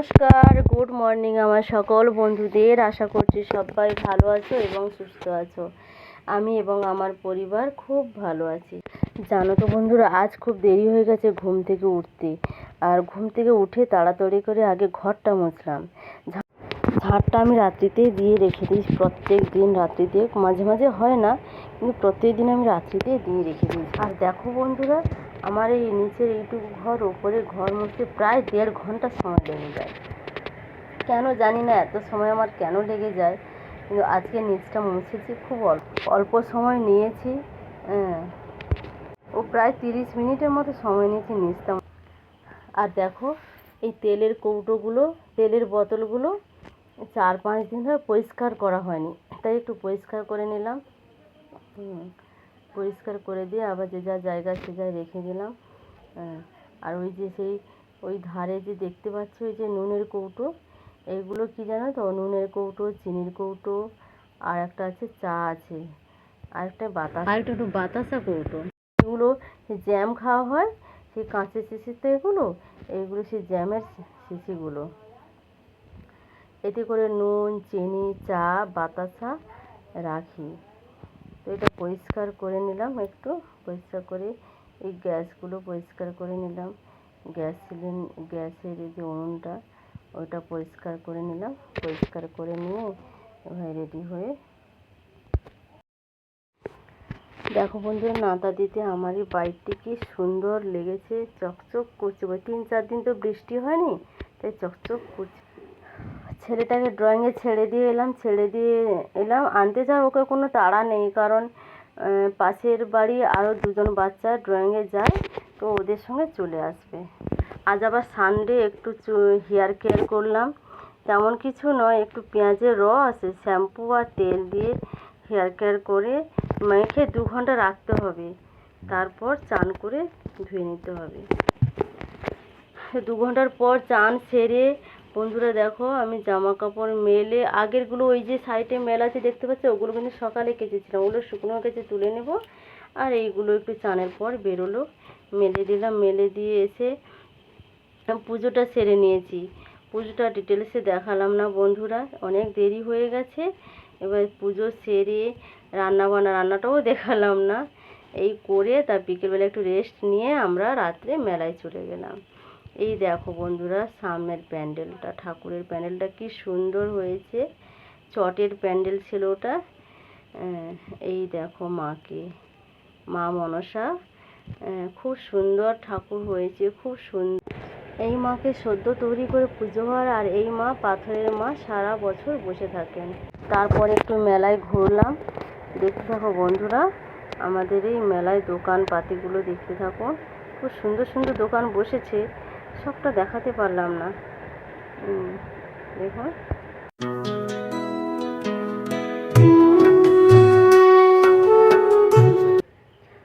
নমস্কার, good morning আমার সকল বন্ধুদের। আশা করছি সবাই ভালো আছো এবং সুস্থ আছো। আমি এবং আমার পরিবার খুব ভালো আছি। জানো তো বন্ধুরা, আজ খুব দেরি হয়ে গেছে ঘুম থেকে উঠতে। আর ঘুম থেকে উঠে তাড়াতাড়ি করে আগে ঘরটা মুছলাম। ঝাড়টা আমি রাত্রিতেই দিয়ে রেখে দিই, প্রত্যেক দিন রাত্রিতে। মাঝে মাঝে হয় না, কিন্তু প্রত্যেক দিন আমি রাত্রিতেই দিয়ে রেখে দিই। আর দেখো বন্ধুরা, আমার এই নিচের এইটুকু ঘর, ওপরে ঘর মুছতে প্রায় 1.5 ঘন্টা সময় লেগে যায়। কেন জানি না এত সময় আমার কেন লেগে যায়, কিন্তু আজকে নিচটা মুছেছি, খুব অল্প সময় নিয়েছি। ও প্রায় 30 মিনিটের মতো সময় নিয়েছি নিচটা। আর দেখো, এই তেলের কৌটোগুলো, তেলের বোতলগুলো 4-5 দিন ধরে পরিষ্কার করা হয়নি, তাই একটু পরিষ্কার করে নিলাম। পরিষ্কার করে দিয়ে আবার যে যা জায়গা সে জায়গায় রেখে দিলাম। আর ওই যে ওই ধারে যে দেখতে পাচ্ছ, ওই যে নুনের কৌটো, এইগুলো কি জানো তো, নুনের কৌটো, চিনির কৌটো, আর একটা আছে চা আছে, আর একটা বাতাসা কৌটো। এগুলো জ্যাম খাওয়া হয়, সেই কাঁচের শিশিতে এইগুলো সেই জ্যামের শিশিগুলো। এতে করে নুন, চিনি, চা, বাতাসা রাখি। তো এটা পরিষ্কার করে নিলাম, একটু পরিষ্কার করে এই গ্যাসগুলো পরিষ্কার করে নিলাম। গ্যাসের এই যে উনুনটা, ওইটা পরিষ্কার করে নিলাম। পরিষ্কার করে নিয়ে এবার রেডি হয়ে, দেখো বন্ধুরা, নাতা দিতে আমার এই বাইকটি কি সুন্দর লেগেছে, চকচক করছে। 3-4 দিন তো বৃষ্টি হয়নি, তাই চকচক করছে। ছেলেটাকে ড্রয়িংয়ে ছেড়ে দিয়ে এলাম আনতে যাওয়ার ওকে কোনো তাড়া নেই, কারণ পাশের বাড়ি আরও 2জন বাচ্চা ড্রয়িংয়ে যায়, তো ওদের সঙ্গে চলে আসবে। আজ আবার সানডে, একটু হেয়ার কেয়ার করলাম। তেমন কিছু নয়, একটু পেঁয়াজের রস, শ্যাম্পু আর তেল দিয়ে হেয়ার কেয়ার করে মেখে 2 ঘন্টা রাখতে হবে, তারপর চান করে ধুয়ে নিতে হবে। 2 ঘন্টার পর চান সেরে বন্ধুরা দেখো, আমি জামা কাপড় মেলে, আগেরগুলো ওই যে সাইডে মেলা আছে দেখতে পাচ্ছ, ওগুলো কিন্তু সকালে কেচেছিলাম, ওগুলো শুকনো কেচে তুলে নেব। আর এইগুলো একটু চানের পর বেরোলো, মেলে দিলাম। মেলে দিয়ে এসে পুজোটা সেরে নিয়েছি। পুজোটা ডিটেলসে দেখালাম না বন্ধুরা, অনেক দেরি হয়ে গেছে। এবার পুজো সেরে রান্নাটাও দেখালাম না। এই করে তার বিকেলবেলা একটু রেস্ট নিয়ে আমরা রাত্রে মেলায় চলে গেলাম। এই দেখো বন্ধুরা, সামনের প্যান্ডেলটা, ঠাকুরের প্যান্ডেলটা কি সুন্দর হয়েছে। চটের প্যান্ডেল ছিল ওটা। এই দেখো মা মনসা, খুব সুন্দর ঠাকুর হয়েছে, খুব সুন্দর। এই মাকে সদ্য তৈরি করে পুজো হয়, আর এই মা পাথরের মা, সারা বছর বসে থাকেন। তারপর একটু মেলায় ঘুরলাম। দেখতে থাকো বন্ধুরা, আমাদের এই মেলায় দোকানপাতিগুলো দেখতে থাকো। খুব সুন্দর সুন্দর দোকান বসেছে, সবটা দেখাতে পারলাম না। দেখো,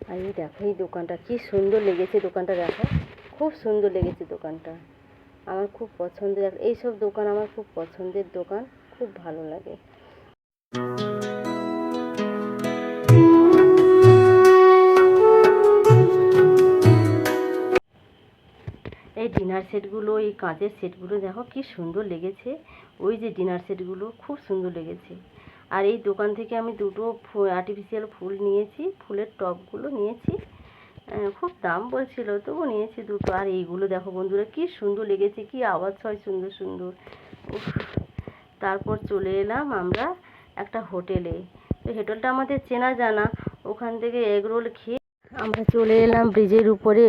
আর এই দেখো, এই দোকানটা কি সুন্দর লেগেছে। দোকানটা দেখো, খুব সুন্দর লেগেছে দোকানটা, আমার খুব পছন্দের। এইসব দোকান আমার খুব পছন্দের দোকান, খুব ভালো লাগে। এই ডিনার সেটগুলো, এই কাঁচের সেটগুলো দেখো কি সুন্দর লেগেছে। ওই যে ডিনার সেটগুলো খুব সুন্দর লেগেছে। আর এই দোকান থেকে আমি 2টো আর্টিফিশিয়াল ফুল নিয়েছি, ফুলের টবগুলো নিয়েছি। খুব দাম বলছিল, তবু নিয়েছি 2টো। আর এইগুলো দেখো বন্ধুরা, কি সুন্দর লেগেছে, কি আওয়াজ হয় সুন্দর সুন্দর। তারপর চলে এলাম আমরা একটা হোটেলে। তো হোটেলটা আমাদের চেনা জানা, ওখান থেকে এগরোল খেয়ে আমরা চলে এলাম ব্রিজের উপরে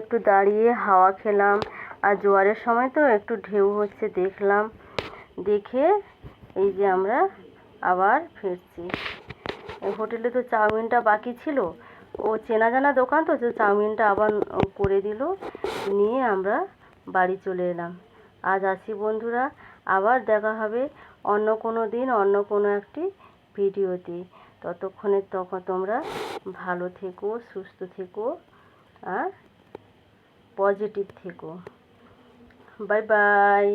একটু দাঁড়িয়ে হাওয়া খেলাম। আর জোয়ারের সময় তো একটু ঢেউ হচ্ছে, দেখলাম। দেখে এই যে আমরা আবার ফিরছি। হোটেলে তো চাউমিনটা বাকি ছিল, ও চেনা জানা দোকান তো, চাউমিনটা আবার করে দিল, নিয়ে আমরা বাড়ি চলে এলাম। আজ আসি বন্ধুরা, আবার দেখা হবে অন্য কোনো দিন, অন্য কোনো একটি ভিডিওতে। ততক্ষণে তোমরা ভালো থেকো, সুস্থ থেকো, আর পজিটিভ থেকো। Bye bye.